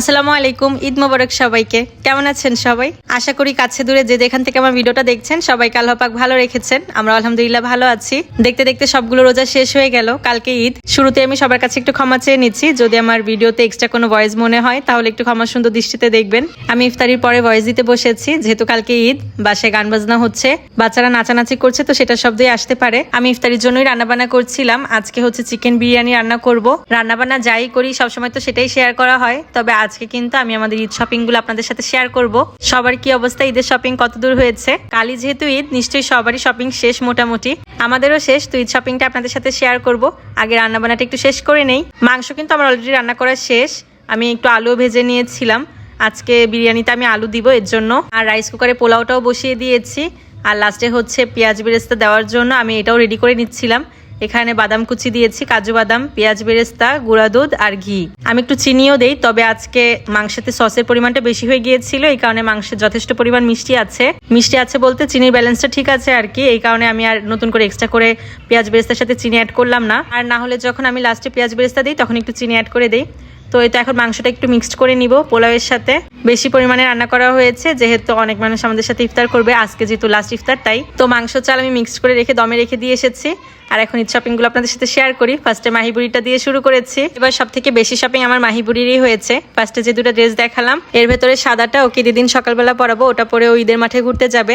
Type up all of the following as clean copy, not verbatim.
আসসালামু আলাইকুম, ঈদ মোবারক সবাইকে। কেমন আছেন সবাই? আশা করি কাছে দূরে যে যেখান থেকে আমার ভিডিওটা দেখছেন সবাইকে আল্লাহ পাক ভালো রেখেছেন। আমরা আলহামদুলিল্লাহ ভালো আছি। দেখতে দেখতে সবগুলো রোজা শেষ হয়ে গেল। কালকে ঈদ। শুরুতে আমি সবার কাছে একটু ক্ষমা চেয়ে নিচ্ছি। যদি আমার ভিডিওতে এক্সট্রা কোনো ভয়েস মনে হয় তাহলে একটু ক্ষমা সুন্দর দৃষ্টিতে দেখবেন। আমি ইফতারির পরে ভয়েস দিতে বসেছি, যেহেতু কালকে ঈদ। বাসায় গান বাজনা হচ্ছে, বাচ্চারা নাচানাচি করছে, তো সেটা শব্দই আসতে পারে। আমি ইফতারির জন্যই রান্নাবান্না করছিলাম। আজকে হচ্ছে চিকেন বিরিয়ানি রান্না করব। রান্নাবান্না যাই করি সবসময় তো সেটাই শেয়ার করা হয়, তবে আজকে কিন্তু আমি আমাদের ঈদ শপিং গুলো আপনাদের সাথে শেয়ার করব। সবার কি অবস্থা, ঈদের শপিং কত দূর হয়েছে? কালই যেহেতু ঈদ, নিশ্চয়ই সবারই শপিং শেষ মোটামুটি। আমাদেরও শেষ, তো ঈদ শপিংটা আপনাদের সাথে শেয়ার করব। আগে রান্নাবান্নাটা একটু শেষ করে নেই। মাংস কিন্তু আমার অলরেডি রান্না করা শেষ। আমি একটু আলু ভেজে নিয়েছিলাম। আজকে বিরিয়ানিতে আমি আলু দিব এর জন্য। আর রাইস কুকারে পোলাওটাও বসিয়ে দিয়েছি। আর লাস্টে হচ্ছে পেঁয়াজ বেরেস্তা দেওয়ার জন্য আমি এটাও রেডি করে নিচ্ছিলাম। এখানে বাদাম কুচি দিয়েছি, কাজু বাদাম, পেঁয়াজ বেরেস্তা, গুঁড়া দুধ আর ঘি। আমি একটু চিনিও দেই, তবে আজকে মাংসেতে সসের পরিমাণটা বেশি হয়ে গিয়েছিল, এই কারণে মাংসে যথেষ্ট পরিমাণ মিষ্টি আছে। মিষ্টি আছে বলতে চিনির ব্যালেন্সটা ঠিক আছে আর কি, এই কারণে আমি আর নতুন করে এক্সট্রা করে পেঁয়াজ বেরেস্তার সাথে চিনি অ্যাড করলাম না। আর না হলে যখন আমি লাস্টে পেঁয়াজ বেরেস্তা দিই তখন একটু চিনি অ্যাড করে দিই। তো এটা এখন মাংসটা একটু মিক্সড করে নিব পোলাওয়ের সাথে। বেশি পরিমাণে রান্না করা হয়েছে, যেহেতু অনেক মানুষ আমাদের সাথে ইফতার করবে, আজকে যেহেতু লাস্ট ইফতার, তাই তো মাংস চাল আমি মিক্সড করে রেখে দমে রেখে দিয়ে এসেছি। আর এখন ঈদ শপিং গুলো আপনাদের সাথে শেয়ার করি। ফার্স্টে মাহিবুড়িটা দিয়ে শুরু করেছি। এবার সব থেকে বেশি শপিং আমার মাহিবুড়িরই হয়েছে। ফার্স্টে যে দুটো ড্রেস দেখালাম, এর ভেতরে সাদাটা ওকে দিদিন সকালবেলা পরাবো, ওটা পরে ও ঈদের মাঠে ঘুরতে যাবে।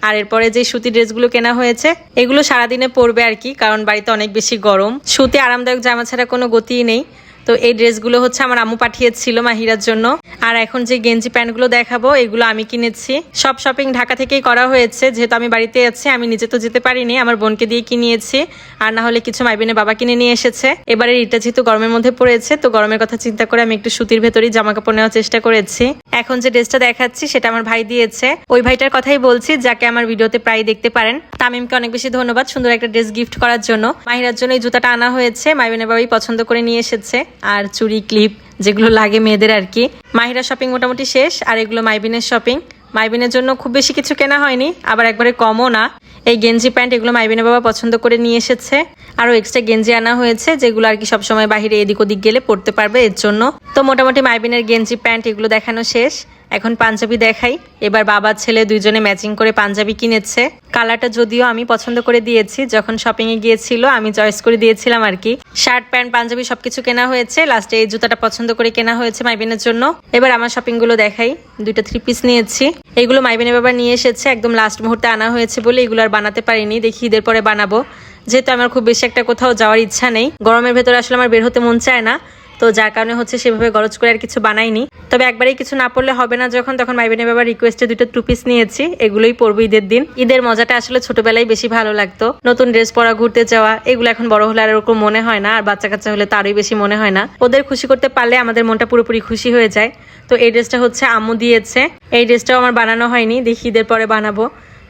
আর এরপরে যে সুতি ড্রেসগুলো কেনা হয়েছে এগুলো সারাদিনে পরবে আর কি, কারণ বাড়িতে অনেক বেশি গরম। সুতি আরামদায়ক জামা ছাড়া কোনো গতিই নেই। তো এই ড্রেসগুলো হচ্ছে আমার আম্মু পাঠিয়েছিল মাহিরার জন্য। আর এখন যে গেঞ্জি প্যান্টগুলো দেখাবো এগুলো আমি কিনেছি। সব শপিং ঢাকা থেকেই করা হয়েছে, যেহেতু আমি বাড়িতে আছি। আমি নিজে তো যেতে পারিনি, আমার বোনকে দিয়ে কিনিয়েছি। আর না হলে কিছু মাইবিনের বাবা কিনে নিয়ে এসেছে। এবারে এটা যেহেতু গরমের মধ্যে পড়েছে, তো গরমের কথা চিন্তা করে আমি একটু সুতির ভেতরেই জামা কাপড় নেওয়ার চেষ্টা করেছি। এখন যে ড্রেসটা দেখাচ্ছি সেটা আমার ভাই দিয়েছে। ওই ভাইটার কথাই বলছি, যাকে আমার ভিডিওতে প্রায় দেখতে পারেন। তামিমকে অনেক বেশি ধন্যবাদ সুন্দর একটা ড্রেস গিফট করার জন্য। মাহিরার জন্য এই জুতাটা আনা হয়েছে, মাইবিনের বাবাই পছন্দ করে নিয়ে এসেছে। আর চুড়ি ক্লিপ যেগুলো লাগে মেয়েদের আর কি। মাহিরা শপিং মোটামুটি শেষ, আর এগুলো মাইবিনের শপিং। মাইবিনের জন্য খুব বেশি কিছু কেনা হয়নি, আবার একবারে কমও না। এই গেঞ্জি প্যান্ট এগুলো মাইবিনের বাবা পছন্দ করে নিয়ে এসেছে। আরও এক্সট্রা গেঞ্জি আনা হয়েছে, যেগুলো আর কি সবসময় বাহিরে এদিক ওদিক গেলে পরতে পারবে এর জন্য। তো মোটামুটি মাইবিনের গেঞ্জি প্যান্ট এগুলো দেখানো শেষ। এখন পাঞ্জাবি দেখাই। এবার বাবা ছেলে দুইজনে ম্যাচিং করে পাঞ্জাবি কিনেছে। কালারটা যদিও আমি পছন্দ করে দিয়েছি, যখন শপিং এ গিয়েছিল আমি চয়েস করে দিয়েছিলাম আর কি। শার্ট প্যান্ট পাঞ্জাবি সবকিছু কেনা হয়েছে, লাস্টে এই জুতাটা পছন্দ করে কেনা হয়েছে মাইবিনের জন্য। এবার আমার শপিং গুলো দেখাই। দুইটা 3 পিস নিয়েছি। এগুলো মাইবিনের বাবা নিয়ে এসেছে, একদম লাস্ট মুহূর্তে আনা হয়েছে বলে এগুলো আর বানাতে পারিনি। দেখি ঈদের পরে বানাবো, যেহেতু আমার খুব বেশি একটা কোথাও যাওয়ার ইচ্ছা নেই। গরমের ভেতরে আসলে আমার বের হতে মন চায় না, তো যার কারণে হচ্ছে সেভাবে গরজ করে আর কিছু বানাইনি। তবে একবারেই কিছু না পড়লে হবে না যখন, তখন মাইবিনের বাবার রিকোয়েস্টে দুটো 2 পিস নিয়েছি। এগুলোই পরবো ঈদের দিন। ঈদের মজাটা আসলে ছোটবেলায় বেশি ভালো লাগতো। নতুন ড্রেস পরা, ঘুরতে যাওয়া, এগুলো এখন বড় হলে আর ওরকম মনে হয় না। আর বাচ্চা কাচ্চা হলে তারই বেশি মনে হয় না। ওদের খুশি করতে পারলে আমাদের মনটা পুরোপুরি খুশি হয়ে যায়। তো এই ড্রেসটা হচ্ছে আম্মু দিয়েছে। এই ড্রেসটাও আমার বানানো হয়নি, দেখি ঈদের পরে বানাবো।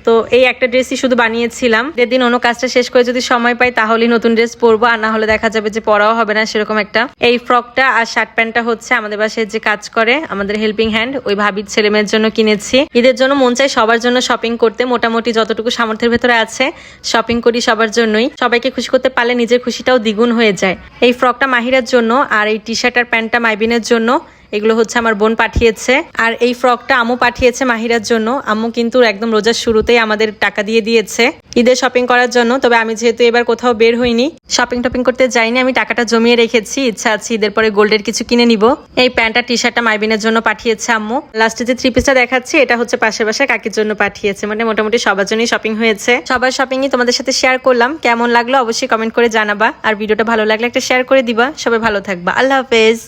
তো এই একটা ড্রেসই শুধু বানিয়েছিলাম। যেদিন অন্য কাজটা শেষ করে যদি সময় পাই তাহলেই নতুন ড্রেস পরবো, আর না হলে দেখা যাবে যে পরাও হবে না সেরকম একটা। এই ফ্রকটা আর শার্ট প্যান্টটা হচ্ছে আমাদের বাসায় যে কাজ করে, আমাদের হেল্পিং হ্যান্ড, ওই ভাবির ছেলে মেয়ের জন্য কিনেছি। ঈদের জন্য মন চাই সবার জন্য শপিং করতে, মোটামুটি যতটুকু সামর্থ্যের ভেতরে আছে শপিং করি সবার জন্যই। সবাইকে খুশি করতে পারলে নিজের খুশিটাও দ্বিগুণ হয়ে যায়। এই ফ্রকটা মাহিরার জন্য, আর এই টি শার্ট আর প্যান্টটা মাইবিনের জন্য। এগুলো হচ্ছে আমার বোন পাঠিয়েছে। আর এই ফ্রকটা আম্মু পাঠিয়েছে মাহিরার জন্য। আম্মু কিন্তু একদম রোজার শুরুতেই আমাদের টাকা দিয়ে দিয়েছে ঈদের শপিং করার জন্য। তবে আমি যেহেতু এবার কোথাও বের হইনি, শপিং টপিং করতে যাইনি, আমি টাকাটা জমিয়ে রেখেছি। ইচ্ছা আছে ঈদের পরে গোল্ডের কিছু কিনে নিব। এই প্যান্ট আর টি শার্টটা মাইবিনের জন্য পাঠিয়েছে আম্মু। লাস্টে যে 3 পিসটা দেখাচ্ছি এটা হচ্ছে পাশের বাসায় কাকির জন্য পাঠিয়েছে। মানে মোটামুটি সবার জন্যই শপিং হয়েছে। সবার শপিংই তোমাদের সাথে শেয়ার করলাম। কেমন লাগলো অবশ্যই কমেন্ট করে জানাবা। আর ভিডিওটা ভালো লাগলে একটা শেয়ার করে দিবা। সবাই ভালো থাকবা। আল্লাহ হাফেজ।